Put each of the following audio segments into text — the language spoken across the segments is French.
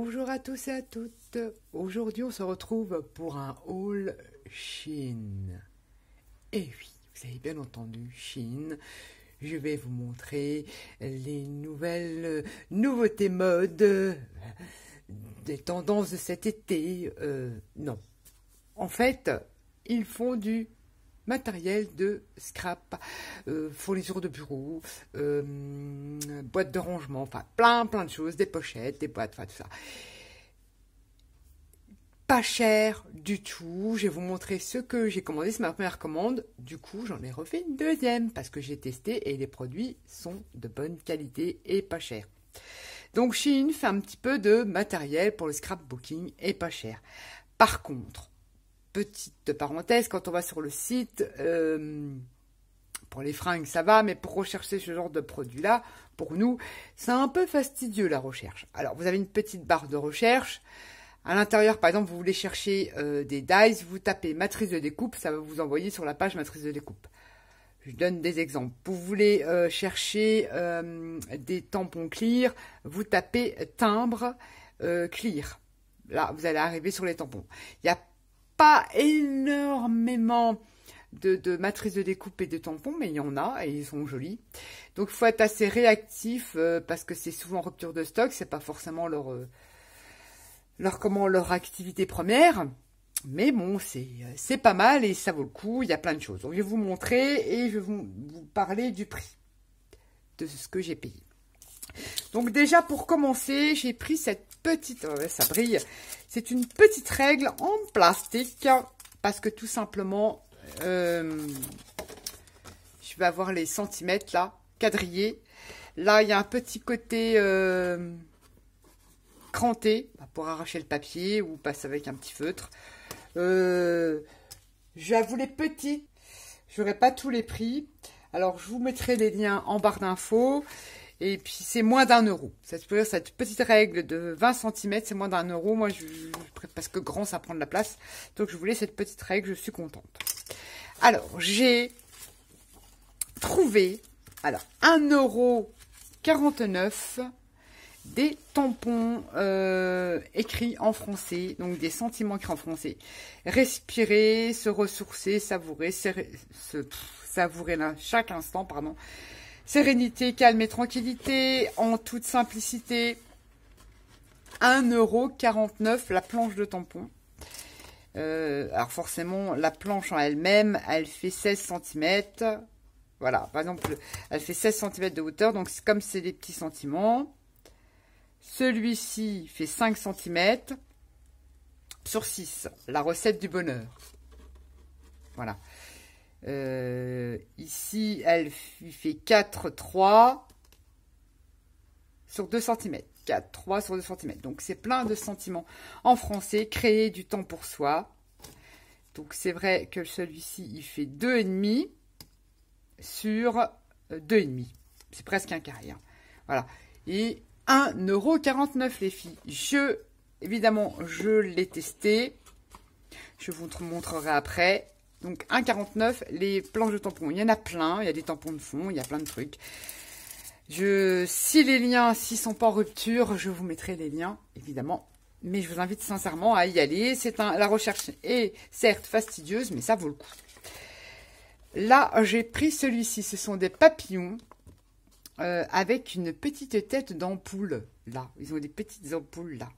Bonjour à tous et à toutes. Aujourd'hui, on se retrouve pour un haul Shein. Et oui, vous avez bien entendu, Shein. Je vais vous montrer les nouveautés mode, des tendances de cet été. Non. En fait, ils font du matériel de scrap, fourniture de bureau, boîte de rangement, enfin plein de choses, des pochettes, des boîtes, enfin tout ça. Pas cher du tout. Je vais vous montrer ce que j'ai commandé, c'est ma première commande. Du coup, j'en ai refait une deuxième parce que j'ai testé et les produits sont de bonne qualité et pas chers. Donc Shein fait un petit peu de matériel pour le scrapbooking et pas cher. Par contre, petite parenthèse, quand on va sur le site, pour les fringues, ça va, mais pour rechercher ce genre de produit-là, pour nous, c'est un peu fastidieux la recherche. Alors, vous avez une petite barre de recherche. À l'intérieur, par exemple, vous voulez chercher des dies, vous tapez matrice de découpe, ça va vous envoyer sur la page matrice de découpe. Je donne des exemples. Vous voulez chercher des tampons clear, vous tapez timbre clear. Là, vous allez arriver sur les tampons. Il y a pas énormément de matrices de découpe et de tampons, mais il y en a et ils sont jolis. Donc il faut être assez réactif parce que c'est souvent en rupture de stock, c'est pas forcément leur activité première. Mais bon, c'est pas mal et ça vaut le coup, il y a plein de choses. Donc je vais vous montrer et je vais vous parler du prix de ce que j'ai payé. Donc déjà pour commencer, j'ai pris cette petite, ça brille, c'est une petite règle en plastique parce que tout simplement, je vais avoir les centimètres là, quadrillés. Là, il y a un petit côté cranté pour arracher le papier ou passer avec un petit feutre. J'avoue les petits, je n'aurai pas tous les prix. Alors, je vous mettrai les liens en barre d'infos. Et puis, c'est moins d'1 €. Cette petite règle de 20 cm, c'est moins d'1 €. Moi, parce que grand, ça prend de la place. Donc, je voulais cette petite règle, je suis contente. Alors, j'ai trouvé, 1,49 € des tampons écrits en français. Donc, des sentiments écrits en français. Respirer, se ressourcer, savourer, savourer là, chaque instant, pardon. Sérénité, calme et tranquillité, en toute simplicité. 1,49 € la planche de tampon. Alors forcément, la planche en elle-même, elle fait 16 cm. Voilà, par exemple, elle fait 16 cm de hauteur. Donc, comme c'est des petits sentiments. Celui-ci fait 5 cm sur 6. La recette du bonheur. Voilà. Ici, elle fait 4,3 sur 2 cm. 4,3 sur 2 cm. Donc, c'est plein de sentiments en français. Créer du temps pour soi. Donc, c'est vrai que celui-ci, il fait 2,5 sur 2,5. C'est presque un carré. Hein. Voilà. Et 1,49 € les filles. Évidemment, je l'ai testé. Je vous montrerai après. Donc 1,49 €, les planches de tampons, il y en a plein, il y a des tampons de fond, il y a plein de trucs. Si les liens, s'ils sont pas en rupture, je vous mettrai les liens, évidemment. Mais je vous invite sincèrement à y aller. La recherche est certes fastidieuse, mais ça vaut le coup. Là, j'ai pris celui-ci, ce sont des papillons avec une petite tête d'ampoule. Là, ils ont des petites ampoules là.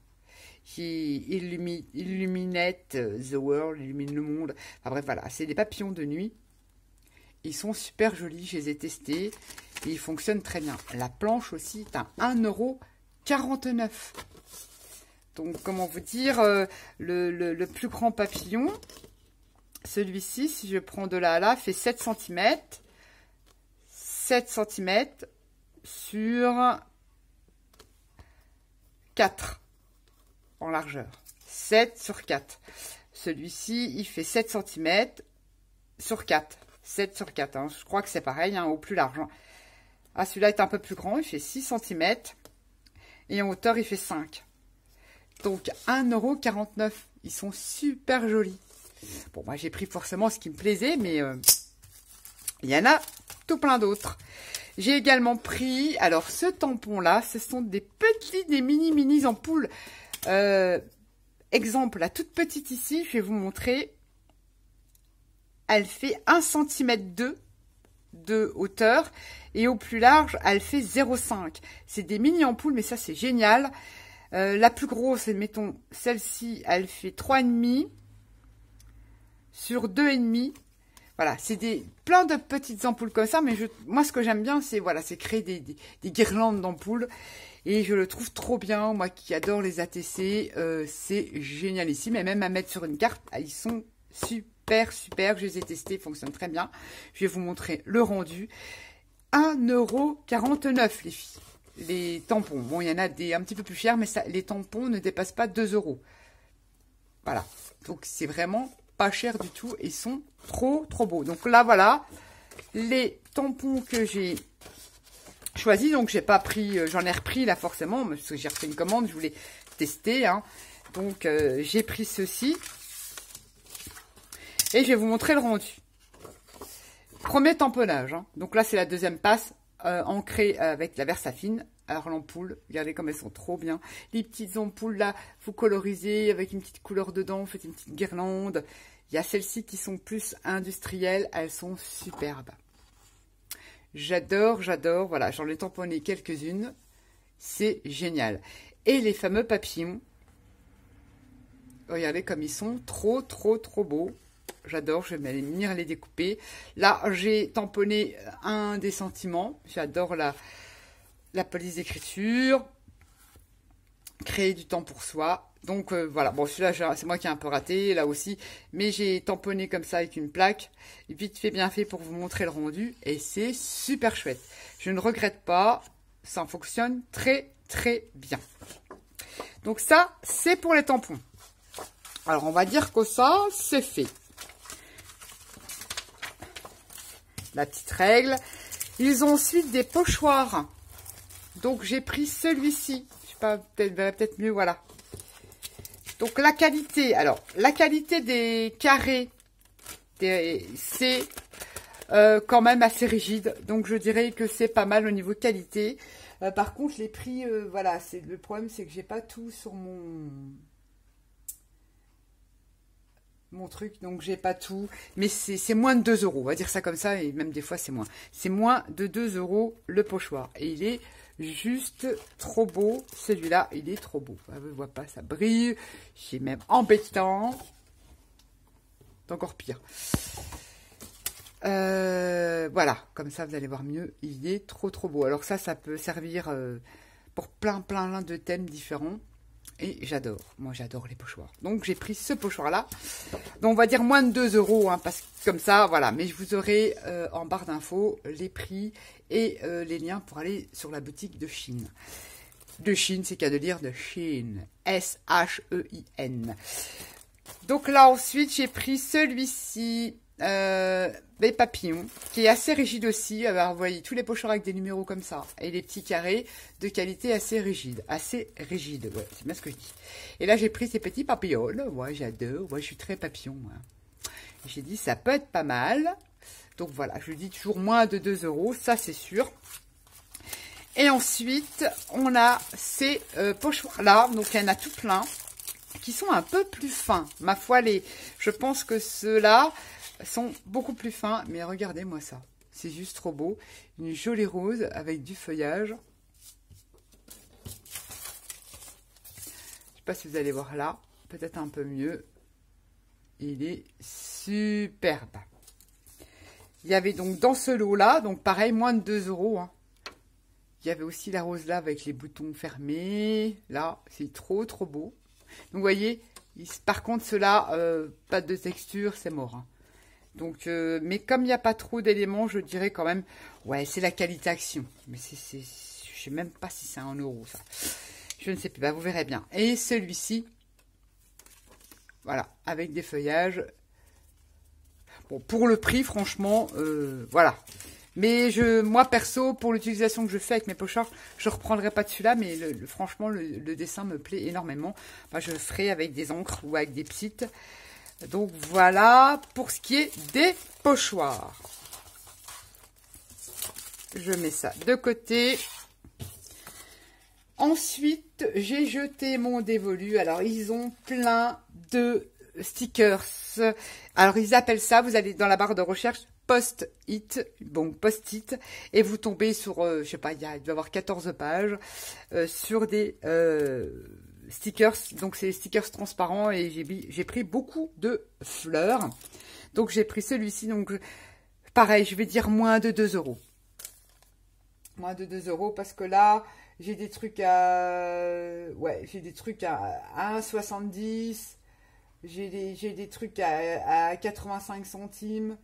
Qui illuminate the world, illumine le monde. Enfin bref, voilà, c'est des papillons de nuit. Ils sont super jolis, je les ai testés. Et ils fonctionnent très bien. La planche aussi est à 1,49 €. Donc, comment vous dire, le plus grand papillon, celui-ci, si je prends de là à là, fait 7 cm. 7 cm sur 4. En largeur. 7 sur 4. Celui-ci, il fait 7 cm sur 4. 7 sur 4. Hein. Je crois que c'est pareil, hein, au plus large. Hein. Ah, celui-là est un peu plus grand. Il fait 6 cm. Et en hauteur, il fait 5. Donc, 1,49 €. Ils sont super jolis. Bon, moi, j'ai pris forcément ce qui me plaisait, mais il y en a tout plein d'autres. J'ai également pris, alors ce tampon-là, ce sont des mini ampoules. Exemple, la toute petite ici, je vais vous montrer. Elle fait 1 cm de hauteur. Et au plus large, elle fait 0,5. C'est des mini ampoules, mais ça, c'est génial. La plus grosse, mettons, celle-ci, elle fait 3,5 sur 2,5. Voilà, c'est plein de petites ampoules comme ça, mais moi, ce que j'aime bien, c'est voilà, c'est créer des guirlandes d'ampoules. Et je le trouve trop bien, moi qui adore les ATC, c'est génialissime. Et même à mettre sur une carte, ils sont super, super. Je les ai testés, ils fonctionnent très bien. Je vais vous montrer le rendu. 1,49 €, les filles. Les tampons. Bon, il y en a des un petit peu plus chers, mais ça, les tampons ne dépassent pas 2 €. Voilà. Donc, c'est vraiment pas cher du tout. Ils sont trop, trop beaux. Donc là, voilà. Les tampons que j'ai choisis. Donc, j'ai pas pris, j'en ai repris là forcément, parce que j'ai refait une commande. Je voulais tester. Hein. Donc, j'ai pris ceci. Et je vais vous montrer le rendu. Premier tamponnage, hein. Donc là c'est la deuxième passe ancrée avec la Versafine. Alors l'ampoule, regardez comme elles sont trop bien. Les petites ampoules là, vous colorisez avec une petite couleur dedans, vous faites une petite guirlande. Il y a celles-ci qui sont plus industrielles, elles sont superbes. J'adore, j'adore, voilà, j'en ai tamponné quelques-unes. C'est génial. Et les fameux papillons, regardez comme ils sont trop, trop, trop beaux. J'adore, je vais venir les découper. Là, j'ai tamponné un des sentiments. J'adore la police d'écriture. Créer du temps pour soi. Donc, voilà. Bon, celui-là, c'est moi qui ai un peu raté, là aussi. Mais j'ai tamponné comme ça avec une plaque. Vite fait, bien fait pour vous montrer le rendu. Et c'est super chouette. Je ne regrette pas. Ça fonctionne très, très bien. Donc ça, c'est pour les tampons. Alors, on va dire que ça, c'est fait. La petite règle. Ils ont ensuite des pochoirs. Donc, j'ai pris celui-ci. Je sais pas, peut-être mieux, voilà. Donc, la qualité. Alors, la qualité des carrés, c'est quand même assez rigide. Donc, je dirais que c'est pas mal au niveau de qualité. Par contre, les prix, voilà. Le problème, c'est que j'ai pas tout sur mon truc, donc j'ai pas tout, mais c'est moins de 2 €, on va dire ça comme ça, et même des fois c'est moins. C'est moins de 2 € le pochoir, et il est juste trop beau, celui-là, il est trop beau. On ne voit pas, ça brille, c'est même embêtant. C'est encore pire. Voilà, comme ça vous allez voir mieux, il est trop trop beau. Alors ça peut servir pour plein de thèmes différents. Et j'adore, moi j'adore les pochoirs. Donc j'ai pris ce pochoir-là. Donc on va dire moins de 2 €, hein, parce que comme ça, voilà. Mais je vous aurai en barre d'infos les prix et les liens pour aller sur la boutique de Chine. De Chine, c'est qu'à de lire de Chine. S-H-E-I-N. Donc là ensuite, j'ai pris celui-ci, les papillons, qui est assez rigide aussi. Alors vous voyez tous les pochoirs avec des numéros comme ça. Et les petits carrés de qualité assez rigide. Assez rigide, ouais, c'est bien ce que je dis. Et là j'ai pris ces petits papillons. Ouais, j'adore. Ouais, je suis très papillon, moi. J'ai dit ça peut être pas mal. Donc voilà, je dis toujours moins de 2 €, ça c'est sûr. Et ensuite, on a ces pochoirs-là. Donc il y en a tout plein, qui sont un peu plus fins. Ma foi, je pense que ceux-là sont beaucoup plus fins. Mais regardez-moi ça. C'est juste trop beau. Une jolie rose avec du feuillage. Je sais pas si vous allez voir là. Peut-être un peu mieux. Il est superbe. Il y avait donc dans ce lot-là, donc pareil, moins de 2 €. Hein. Il y avait aussi la rose là avec les boutons fermés. Là, c'est trop trop beau. Donc, vous voyez, par contre, ceux-là, pas de texture, c'est mort. Hein. Donc, mais comme il n'y a pas trop d'éléments, je dirais quand même, ouais, c'est la qualité action. Mais je ne sais même pas si c'est 1 €, ça. Je ne sais plus, bah, vous verrez bien. Et celui-ci, voilà, avec des feuillages. Bon, pour le prix, franchement, voilà. Mais moi, perso, pour l'utilisation que je fais avec mes pochards, je ne reprendrai pas de celui-là, mais franchement, le dessin me plaît énormément. Moi, je le ferai avec des encres ou avec des petites. Donc, voilà pour ce qui est des pochoirs. Je mets ça de côté. Ensuite, j'ai jeté mon dévolu. Alors, ils ont plein de stickers. Alors, ils appellent ça, vous allez dans la barre de recherche, post-it, bon, post-it, et vous tombez sur, je sais pas, il doit y avoir 14 pages, sur des stickers. Donc, c'est des stickers transparents, et j'ai pris beaucoup de fleurs. Donc, j'ai pris celui-ci, donc, pareil, je vais dire moins de 2 €. Moins de 2 € parce que là, j'ai des trucs à... Ouais, j'ai des trucs à 1,70. J'ai des trucs à 85 centimes.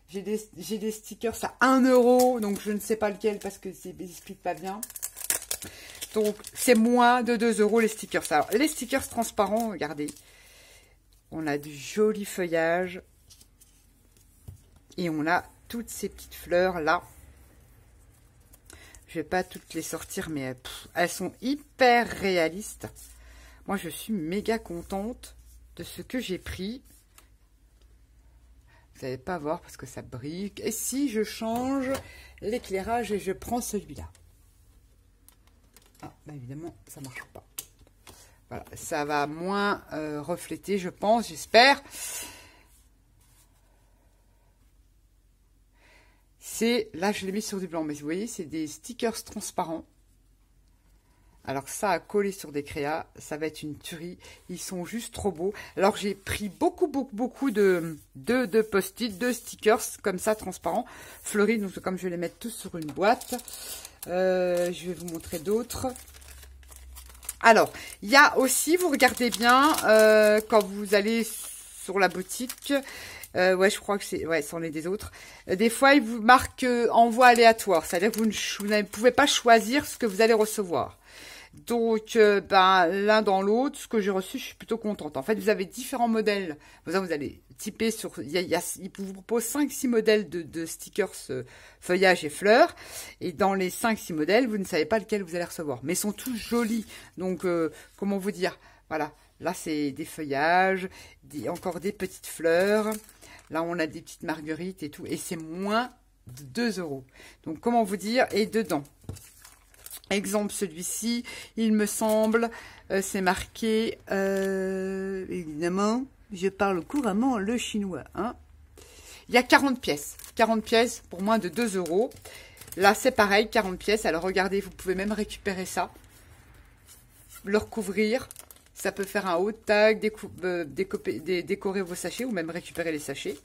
J'ai des stickers à 1 €. Donc, je ne sais pas lequel parce que explique pas bien. Donc, c'est moins de 2 € les stickers. Alors, les stickers transparents, regardez. On a du joli feuillage. Et on a toutes ces petites fleurs là. Je vais pas toutes les sortir, mais elles sont hyper réalistes. Moi, je suis méga contente de ce que j'ai pris. Vous n'allez pas voir parce que ça brille. Et si je change l'éclairage et je prends celui-là? Ah, bah évidemment, ça marche pas. Voilà, ça va moins refléter, je pense, j'espère. Là, je l'ai mis sur du blanc, mais vous voyez, c'est des stickers transparents. Alors ça a collé sur des créas, ça va être une tuerie. Ils sont juste trop beaux. Alors j'ai pris beaucoup de post-it, de stickers comme ça, transparents, fleuris. Donc comme je vais les mettre tous sur une boîte, je vais vous montrer d'autres. Alors, il y a aussi, vous regardez bien, quand vous allez sur la boutique... ouais, je crois que c'est... Ouais, c'en est des autres. Des fois, ils vous marquent envoi aléatoire. C'est-à-dire que vous ne pouvez pas choisir ce que vous allez recevoir. Donc, ben, l'un dans l'autre, ce que j'ai reçu, je suis plutôt contente. En fait, vous avez différents modèles. Vous allez typer sur... Il vous propose 5-6 modèles de stickers feuillage et fleurs. Et dans les 5-6 modèles, vous ne savez pas lequel vous allez recevoir. Mais ils sont tous jolis. Donc, comment vous dire? Voilà. Là, c'est des feuillages, encore des petites fleurs. Là, on a des petites marguerites et tout. Et c'est moins de 2 €. Donc, comment vous dire? Et dedans, exemple, celui-ci, il me semble, c'est marqué, évidemment, je parle couramment le chinois. Hein. Il y a 40 pièces. 40 pièces pour moins de 2 €. Là, c'est pareil, 40 pièces. Alors, regardez, vous pouvez même récupérer ça. Le recouvrir. Ça peut faire un haut tag, décorer vos sachets ou même récupérer les sachets.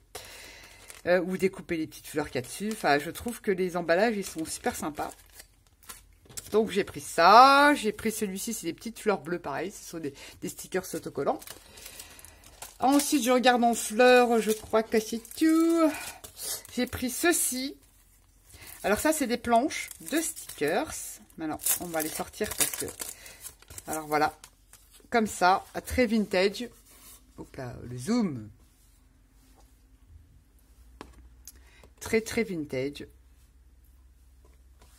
Ou découper les petites fleurs qu'il y a dessus. Enfin, je trouve que les emballages, ils sont super sympas. Donc, j'ai pris ça. J'ai pris celui-ci, c'est des petites fleurs bleues, pareil. Ce sont des stickers autocollants. Ensuite, je regarde en fleurs. Je crois que c'est tout. J'ai pris ceci. Alors, ça, c'est des planches de stickers. Maintenant, on va les sortir parce que... Alors, voilà. Comme ça, très vintage. Hop là, le zoom. Très vintage.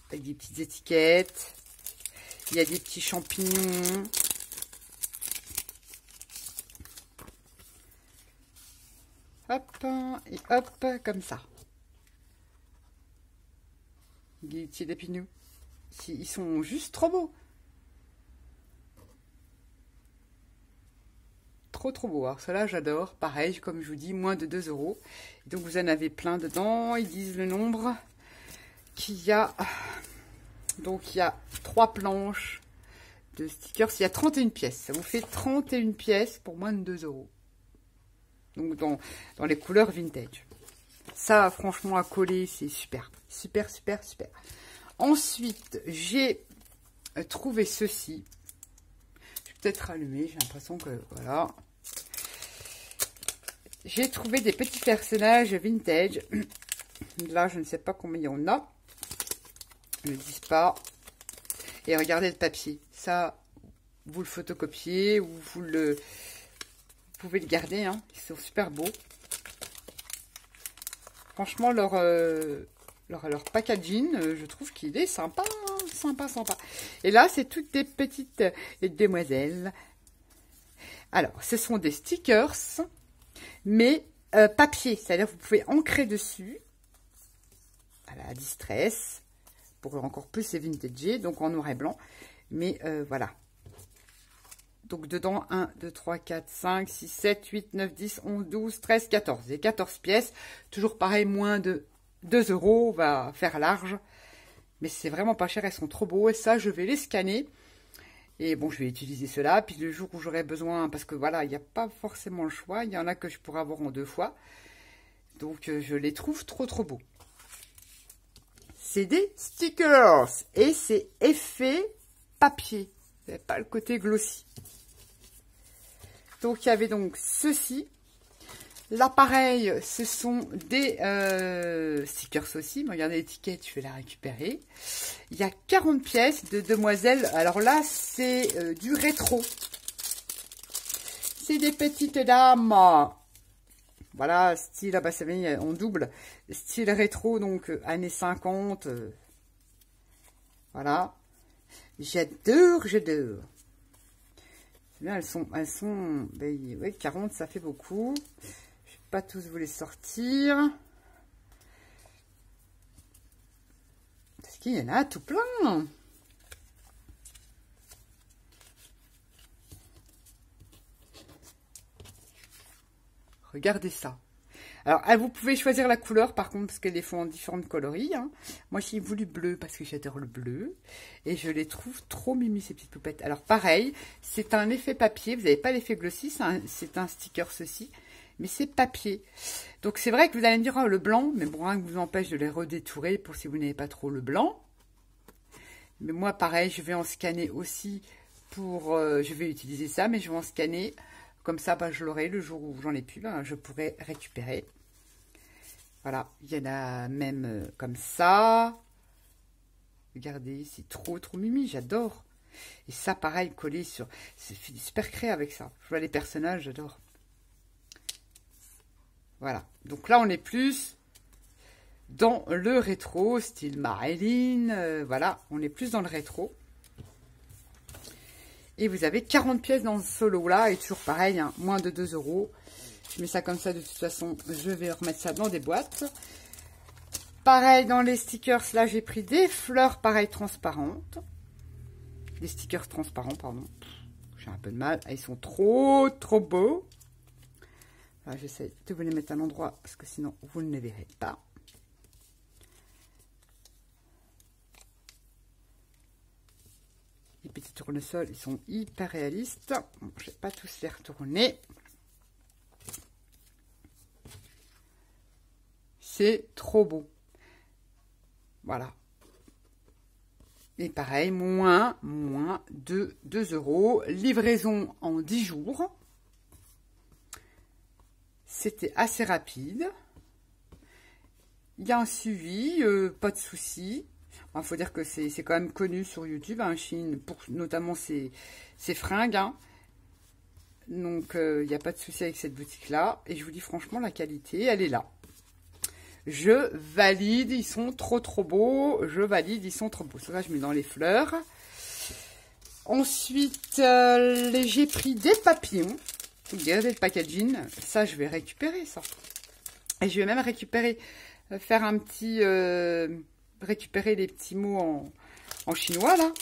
Avec des petites étiquettes. Il y a des petits champignons. Hop, et hop, comme ça. Des petits épineux. Ils sont juste trop beaux. Trop beau. Alors cela j'adore. Pareil, comme je vous dis, moins de 2 €. Donc vous en avez plein dedans. Ils disent le nombre qu'il y a. Donc il y a 3 planches de stickers. Il y a 31 pièces. Ça vous fait 31 pièces pour moins de 2 €. Donc dans les couleurs vintage. Ça, franchement, à coller, c'est super. Super. Ensuite, j'ai trouvé ceci. Je vais peut-être rallumer. J'ai l'impression que... Voilà. J'ai trouvé des petits personnages vintage. Là, je ne sais pas combien il y en a. Ils ne disent pas. Et regardez le papier. Ça, vous le photocopiez ou vous pouvez le garder. Hein. Ils sont super beaux. Franchement, leur packaging, je trouve qu'il est sympa. Sympa. Et là, c'est toutes des petites demoiselles. Alors, ce sont des stickers, mais papier. C'est-à-dire que vous pouvez ancrer dessus. Voilà, distress. Pour encore plus, c'est vintage, donc en noir et blanc. Mais voilà. Donc dedans, 1, 2, 3, 4, 5, 6, 7, 8, 9, 10, 11, 12, 13, 14. Et 14 pièces. Toujours pareil, moins de 2 €. On va faire large. Mais c'est vraiment pas cher. Elles sont trop beaux. Et ça, je vais les scanner. Et bon, je vais utiliser cela. Puis le jour où j'aurai besoin, parce que voilà, il n'y a pas forcément le choix. Il y en a que je pourrais avoir en 2 fois. Donc, je les trouve trop beaux. C'est des stickers. Et c'est effet papier. Vous n'avez pas le côté glossy. Donc, il y avait donc ceci. Là, pareil, ce sont des stickers aussi. Regardez l'étiquette, je vais la récupérer. Il y a 40 pièces de demoiselles. Alors là, c'est du rétro. C'est des petites dames. Voilà, style, ah bah ça vient en double. Style rétro, donc années 50. Voilà. J'adore. Bien, elles sont, ben, ouais, 40, ça fait beaucoup. Je vais pas tous vous les sortir. Parce qu'il y en a tout plein. Regardez ça. Alors, vous pouvez choisir la couleur, par contre, parce qu'elles les font en différentes coloris. Hein. Moi, j'ai voulu bleu, parce que j'adore le bleu. Et je les trouve trop mimi, ces petites poupettes. Alors, pareil, c'est un effet papier. Vous n'avez pas l'effet glossy, c'est un sticker, ceci. Mais c'est papier. Donc, c'est vrai que vous allez me dire, oh, le blanc. Mais bon, rien que vous empêche de les redétourer pour si vous n'avez pas trop le blanc. Mais moi, pareil, je vais en scanner aussi pour... je vais utiliser ça, mais je vais en scanner. Comme ça, bah, je l'aurai le jour où j'en ai plus. Ben, je pourrai récupérer. Voilà, il y en a même comme ça. Regardez, c'est trop mimi, j'adore. Et ça, pareil, collé sur... C'est super créé avec ça. Je vois les personnages, j'adore. Voilà, donc là, on est plus dans le rétro, style Marilyn. Voilà, on est plus dans le rétro. Et vous avez 40 pièces dans ce lot-là. Et toujours pareil, hein, moins de 2 €. Je mets ça comme ça, de toute façon, je vais remettre ça dans des boîtes. Pareil, dans les stickers, là, j'ai pris des fleurs, pareil, transparentes. Des stickers transparents, pardon. J'ai un peu de mal. Ils sont trop beaux. J'essaie de vous les mettre à l'endroit, parce que sinon, vous ne les verrez pas. Les petits tournesols, ils sont hyper réalistes. Bon, je ne vais pas tous les retourner. C'est trop beau. Voilà. Et pareil, moins de 2 €. Livraison en 10 jours. C'était assez rapide. Il y a un suivi, pas de souci. Il faut dire que c'est quand même connu sur YouTube, hein, Chine, pour notamment ses fringues. Hein. Donc, il n'y a pas de souci avec cette boutique-là. Et je vous dis franchement, la qualité, elle est là. Je valide, ils sont trop beaux. Je valide, ils sont trop beaux. Ça, je mets dans les fleurs. Ensuite, j'ai pris des papillons. Regardez le packaging. Ça, je vais récupérer ça. Et je vais même récupérer, faire un petit... récupérer les petits mots en chinois, là.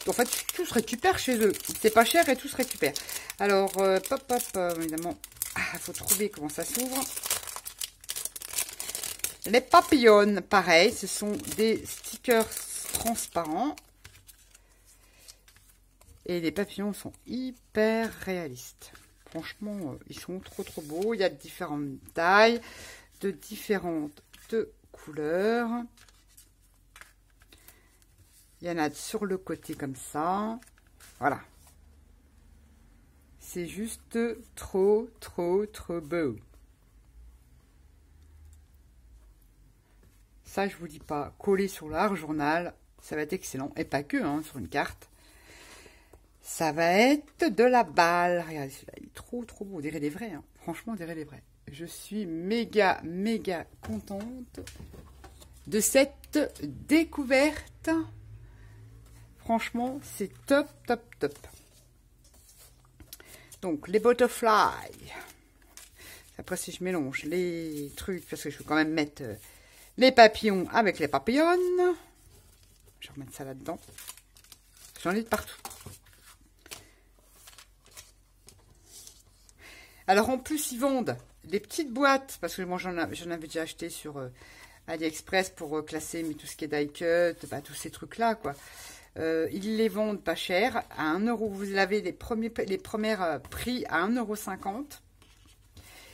En fait, tout se récupère chez eux. C'est pas cher et tout se récupère. Alors, évidemment, il faut trouver comment ça s'ouvre. Les papillons, pareil, ce sont des stickers transparents. Et les papillons sont hyper réalistes. Franchement, ils sont trop beaux. Il y a de différentes tailles, de différentes couleurs. Il y en a sur le côté comme ça. Voilà. C'est juste trop beau. Ça, je vous dis pas, coller sur l'art journal, ça va être excellent. Et pas que, hein, sur une carte. Ça va être de la balle. Regardez celui-là, il est trop beau. On dirait les vrais, hein. Franchement, on dirait les vrais. Je suis méga contente de cette découverte. Franchement, c'est top. Donc, les butterflies. Après, si je mélange les trucs, parce que je veux quand même mettre les papillons avec les papillons. Je vais remettre ça là-dedans. J'en ai de partout. Alors en plus, ils vendent des petites boîtes, parce que moi j'en avais déjà acheté sur AliExpress pour classer mais tout ce qui est die cut, bah, tous ces trucs-là, quoi. Ils les vendent pas cher, à 1 euro. Vous avez les premiers prix à 1,50 €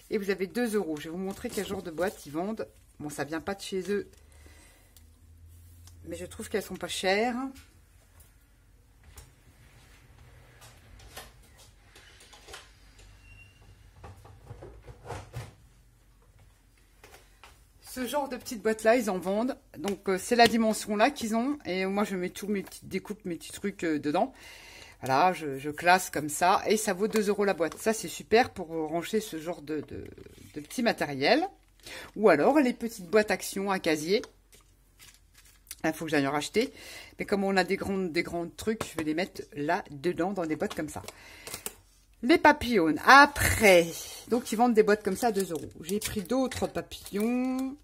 et vous avez 2 euros. Je vais vous montrer quel genre de boîte ils vendent. Bon, ça vient pas de chez eux, mais je trouve qu'elles sont pas chères. Ce genre de petites boîtes là, ils en vendent. Donc c'est la dimension là qu'ils ont. Et moi je mets tous mes petites découpes, mes petits trucs dedans. Voilà, je classe comme ça. Et ça vaut 2 euros la boîte. Ça c'est super pour ranger ce genre de petits matériels. Ou alors les petites boîtes actions à casier. Il faut que j'aille en racheter. Mais comme on a des grands trucs, je vais les mettre là dedans dans des boîtes comme ça. Les papillons. Après, donc ils vendent des boîtes comme ça à 2 euros. J'ai pris d'autres papillons.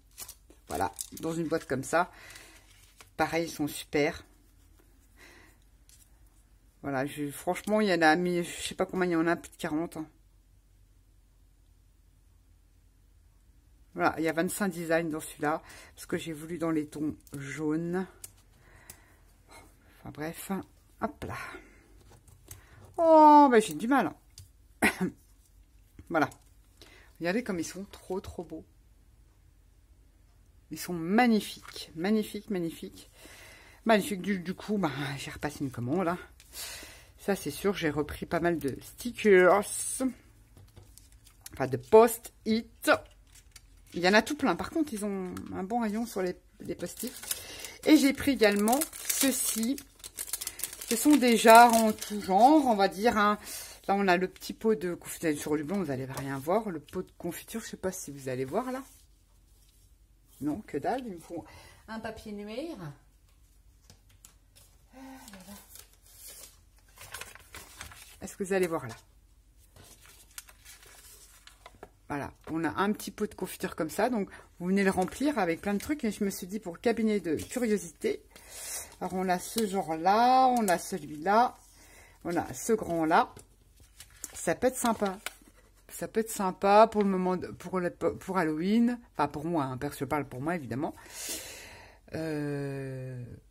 Voilà, dans une boîte comme ça. Pareil, ils sont super. Voilà, franchement, il y en a, mais je sais pas combien il y en a, plus de 40. Hein. Voilà, il y a 25 designs dans celui-là. Parce que j'ai voulu dans les tons jaunes. Enfin bref, hop là. Oh, ben j'ai du mal. Hein. Voilà. Regardez comme ils sont trop beaux. Ils sont magnifiques. Magnifiques. Magnifiques. Du coup, bah, j'ai repassé une commande là. Ça c'est sûr, j'ai repris pas mal de stickers. Enfin de post-it. Il y en a tout plein. Par contre, ils ont un bon rayon sur les post-it. Et j'ai pris également ceci. Ce sont des jarres en tout genre, on va dire. Hein. Là, on a le petit pot de confiture sur le blanc, vous n'allez rien voir. Le pot de confiture, je ne sais pas si vous allez voir là. Non, que dalle. Il me faut un papier noir. Est-ce que vous allez voir là? Voilà, on a un petit pot de confiture comme ça. Donc, vous venez le remplir avec plein de trucs. Et je me suis dit, pour cabinet de curiosité. Alors, on a ce genre-là, on a celui-là, on a ce grand-là. Ça peut être sympa. Ça peut être sympa pour le moment, pour Halloween. Enfin, pour moi, hein, je parle pour moi, évidemment.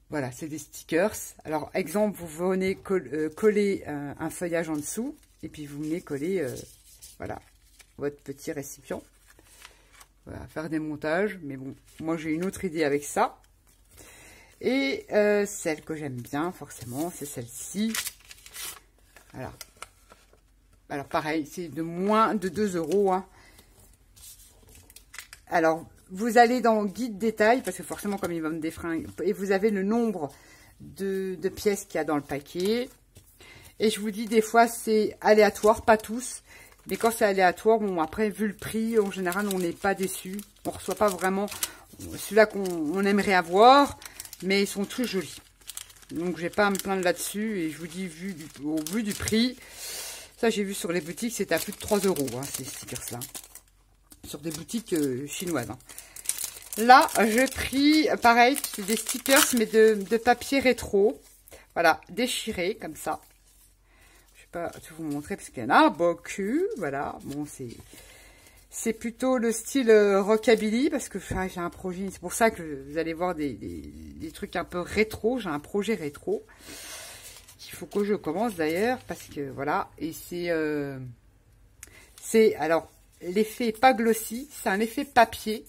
Voilà, c'est des stickers. Alors, exemple, vous venez coller un feuillage en dessous. Et puis, vous venez coller, voilà, votre petit récipient. Voilà, faire des montages. Mais bon, moi, j'ai une autre idée avec ça. Et celle que j'aime bien, forcément, c'est celle-ci. Voilà. Alors, pareil, c'est de moins de 2 euros. Hein. Alors, vous allez dans guide détail, parce que forcément, comme ils vendent des fringues, et vous avez le nombre de pièces qu'il y a dans le paquet. Et je vous dis, des fois, c'est aléatoire, pas tous. Mais quand c'est aléatoire, bon, après, vu le prix, en général, on n'est pas déçu. On ne reçoit pas vraiment celui-là qu'on aimerait avoir, mais ils sont tous jolis. Donc, je vais pas à me plaindre là-dessus. Et je vous dis, au vu du prix... Ça, j'ai vu sur les boutiques, c'est à plus de 3 euros, hein, ces stickers-là. Sur des boutiques chinoises. Hein. Là, j'ai pris, pareil, des stickers, mais de papier rétro. Voilà, déchirés, comme ça. Je vais pas tout vous montrer, parce qu'il y en a beaucoup. Voilà, bon, c'est plutôt le style rockabilly, parce que j'ai un projet, c'est pour ça que vous allez voir des trucs un peu rétro. J'ai un projet rétro. Il faut que je commence d'ailleurs, parce que voilà, et c'est alors l'effet pas glossy, c'est un effet papier,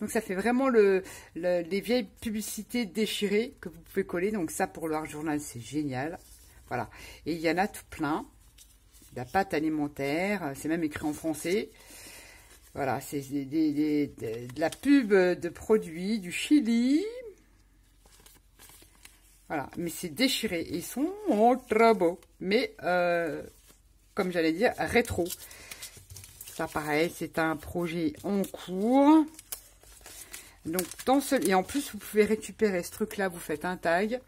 donc ça fait vraiment les vieilles publicités déchirées que vous pouvez coller. Donc ça, pour leur journal, c'est génial. Voilà, et il y en a tout plein. La pâte alimentaire, c'est même écrit en français. Voilà, c'est de la pub de produits du Chili. Voilà, mais c'est déchiré. Ils sont très beaux. Mais, comme j'allais dire, rétro. Ça, pareil, c'est un projet en cours. Donc, et en plus, vous pouvez récupérer ce truc-là. Vous faites un tag.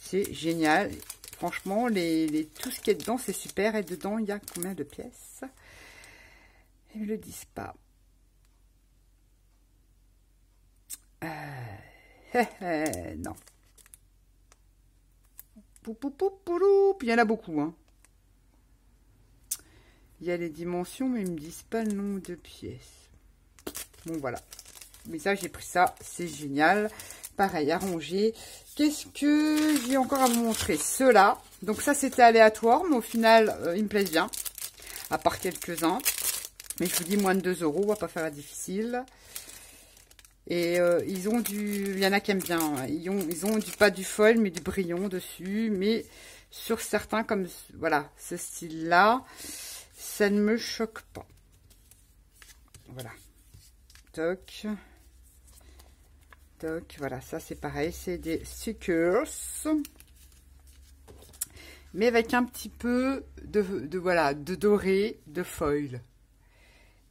C'est génial. Franchement, tout ce qui est dedans, c'est super. Et dedans, il y a combien de pièces? Ils ne le disent pas. Non. Puis il y en a beaucoup, hein. Il y a les dimensions, mais ils me disent pas le nombre de pièces. Bon, voilà. Mais ça, j'ai pris ça. C'est génial. Pareil, à ranger. Qu'est-ce que j'ai encore à vous montrer? Ceux-là. Donc ça, c'était aléatoire, mais au final, ils me plaisent bien. À part quelques-uns. Mais je vous dis, moins de 2 €. On va pas faire la difficile. Et ils ont du... Il y en a qui aiment bien. Hein. Ils ont pas du foil, mais du brillant dessus. Mais sur certains, comme voilà, ce style-là, ça ne me choque pas. Voilà. Toc. Toc. Voilà, ça c'est pareil. C'est des stickers. Mais avec un petit peu voilà, de doré, de foil.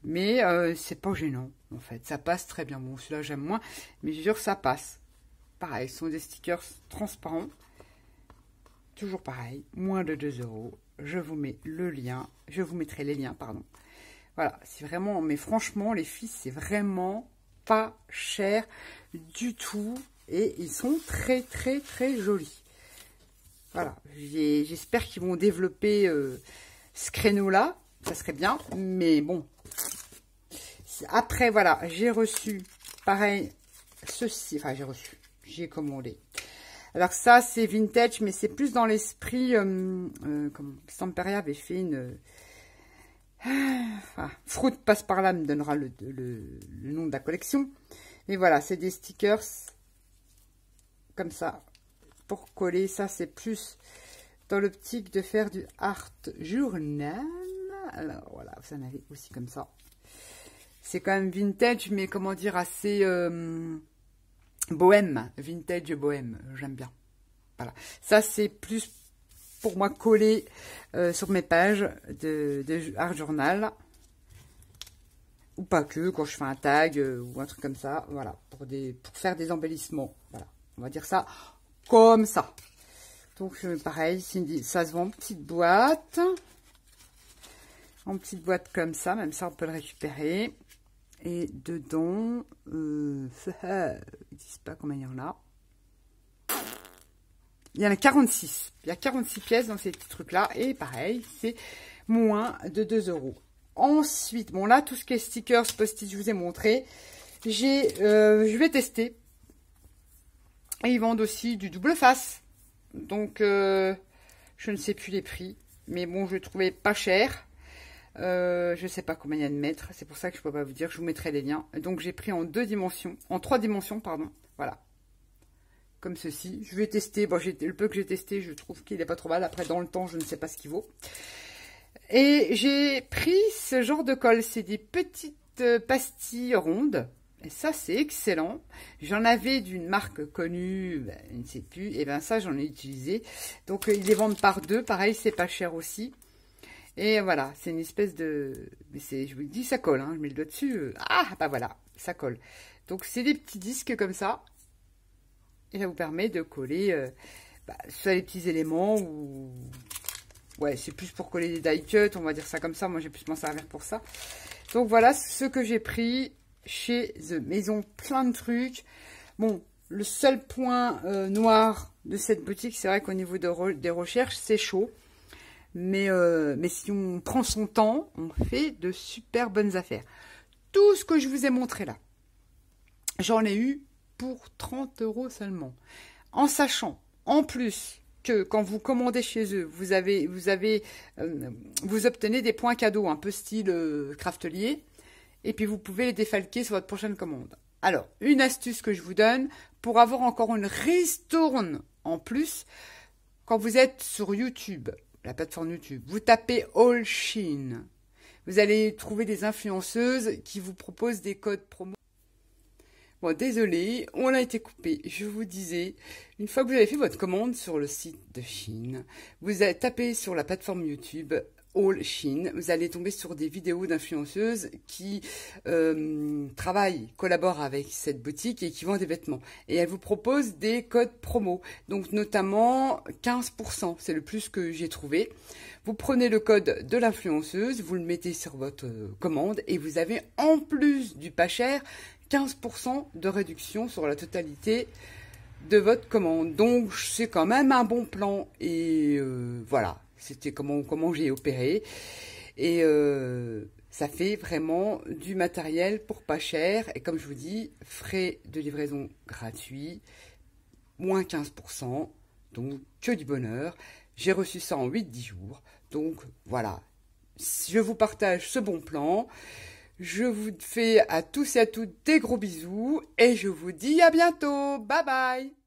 Mais c'est pas gênant, en fait. Ça passe très bien. Bon, celui-là, j'aime moins. Mais je jure, ça passe. Pareil, ce sont des stickers transparents. Toujours pareil. Moins de 2 €. Je vous mets le lien. Je vous mettrai les liens, pardon. Voilà, c'est vraiment... Mais franchement, les filles, c'est vraiment pas cher du tout. Et ils sont très, très, très jolis. Voilà. J'espère qu'ils vont développer ce créneau-là. Ça serait bien. Mais bon... Après, voilà, j'ai reçu, pareil, ceci. Enfin, j'ai commandé. Alors ça, c'est vintage, mais c'est plus dans l'esprit, comme Stamperia avait fait une... Fruit passe par là, me donnera le nom de la collection. Mais voilà, c'est des stickers comme ça, pour coller. Ça, c'est plus dans l'optique de faire du art journal. Alors, voilà, vous en avez aussi comme ça. C'est quand même vintage, mais comment dire, assez bohème. Vintage bohème, j'aime bien. Voilà. Ça, c'est plus pour moi collé sur mes pages de art journal. Ou pas que, quand je fais un tag ou un truc comme ça. Voilà, pour faire des embellissements. Voilà, on va dire ça comme ça. Donc, pareil, ça se vend en petite boîte. En petite boîte comme ça, même ça, on peut le récupérer. Et dedans, ils ne disent pas combien il y en a. Il y en a 46. Il y a 46 pièces dans ces petits trucs-là. Et pareil, c'est moins de 2 €. Ensuite, bon là, tout ce qui est stickers, post-it, je vous ai montré. Je vais tester. Et ils vendent aussi du double face. Donc, je ne sais plus les prix. Mais bon, je le trouvais pas cher. Je sais pas combien il y a de mètres, c'est pour ça que je peux pas vous dire, je vous mettrai les liens. Donc j'ai pris en 3 dimensions, pardon, voilà. Comme ceci, je vais tester, bon, le peu que j'ai testé, je trouve qu'il est pas trop mal, après dans le temps, je ne sais pas ce qu'il vaut. Et j'ai pris ce genre de colle, c'est des petites pastilles rondes, et ça c'est excellent. J'en avais d'une marque connue, je ne sais plus, et ben ça j'en ai utilisé. Donc ils les vendent par 2, pareil, c'est pas cher aussi. Et voilà, c'est une espèce de... Mais je vous le dis, ça colle, hein, je mets le doigt dessus. Ah, bah voilà, ça colle. Donc, c'est des petits disques comme ça. Et ça vous permet de coller soit les petits éléments ou... Ouais, c'est plus pour coller des die cuts, on va dire ça comme ça. Moi, j'ai plus m'en servir pour ça. Donc, voilà ce que j'ai pris chez eux. Mais ils ont plein de trucs. Bon, le seul point noir de cette boutique, c'est vrai qu'au niveau des recherches, c'est chaud. Mais si on prend son temps, on fait de super bonnes affaires. Tout ce que je vous ai montré là, j'en ai eu pour 30 € seulement. En sachant, en plus, que quand vous commandez chez eux, vous obtenez des points cadeaux, un peu style Craftelier, et puis vous pouvez les défalquer sur votre prochaine commande. Alors, une astuce que je vous donne, pour avoir encore une ristourne en plus, quand vous êtes sur YouTube, la plateforme YouTube, vous tapez All Shein. Vous allez trouver des influenceuses qui vous proposent des codes promo. Bon, désolé, on a été coupé. Je vous disais, une fois que vous avez fait votre commande sur le site de Shein, vous allez taper sur la plateforme YouTube All Shein. Vous allez tomber sur des vidéos d'influenceuses qui collaborent avec cette boutique et qui vendent des vêtements. Et elles vous proposent des codes promo. Donc notamment 15%, c'est le plus que j'ai trouvé. Vous prenez le code de l'influenceuse, vous le mettez sur votre commande et vous avez en plus du pas cher 15% de réduction sur la totalité de votre commande. Donc c'est quand même un bon plan. Et voilà, c'était comment j'ai opéré. Et ça fait vraiment du matériel pour pas cher. Et comme je vous dis, frais de livraison gratuits, moins 15%. Donc que du bonheur. J'ai reçu ça en 8-10 jours. Donc voilà, je vous partage ce bon plan. Je vous fais à tous et à toutes des gros bisous. Et je vous dis à bientôt. Bye bye.